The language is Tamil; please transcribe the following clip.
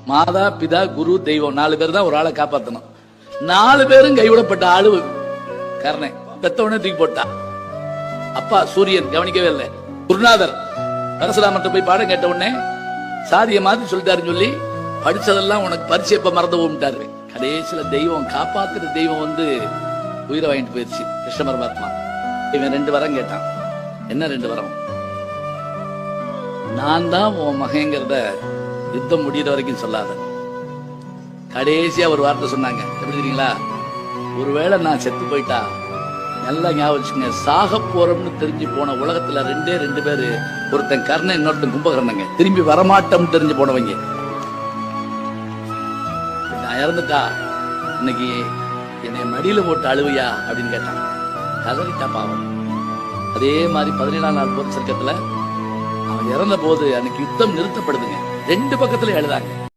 மாதா பிதா குரு தெய்வம் 4 பேர் தான் ஒரு ஆளை காப்பாற்றணும். 4 பேரும் கைவிடப்பட்ட ஆளு கர்ணன். பெத்தவனே தூக்கி போட்டா. அப்பா சூரியன் கவனிக்கவே இல்லை. குருநாதர் பரசுராமர்கிட்ட போய் பாடம் கேட்ட உடனே சாதியை மாத்தி சொல்லிட்டாருன்னு சொல்லி படிச்சதெல்லாம் உனக்கு பரிசு எப்ப மறந்து போட்டாரு. கடைசியில தெய்வம் காப்பாத்துற தெய்வம் உயிரை வாங்கிட்டு போயிடுச்சு கிருஷ்ண பரமாத்மா. இவன் 2 வரம் கேட்டான். என்ன 2 வரம்? நான் தான் உன் மகங்கிறத யுத்தம் முடிகிற வரைக்கும் சொல்லாத. கடைசியா ஒரு வார்த்தை சொன்னாங்க. எப்படி தெரியுங்களா? ஒருவேளை நான் செத்து போயிட்டா நல்லா ஞாபகம் வச்சுங்க, சாக போறோம்னு தெரிஞ்சு போன உலகத்துல 2 பேரு, ஒருத்தன் கர்ணன், இன்னொருத்தன் கும்பகர்ணங்க. திரும்பி வரமாட்டோம் தெரிஞ்சு போனவங்க. நான் இறந்துட்டா இன்னைக்கு என்னை மடியில போட்டு அழுவையா அப்படின்னு கேட்டான். கதறிட்டா பாவம். அதே மாதிரி 17ஆம் நாள் போர் சர்க்கத்துல அவன் இறந்த போது அன்னைக்கு யுத்தம் நிறுத்தப்படுதுங்க. 2 பக்கத்துல எழுதாங்க.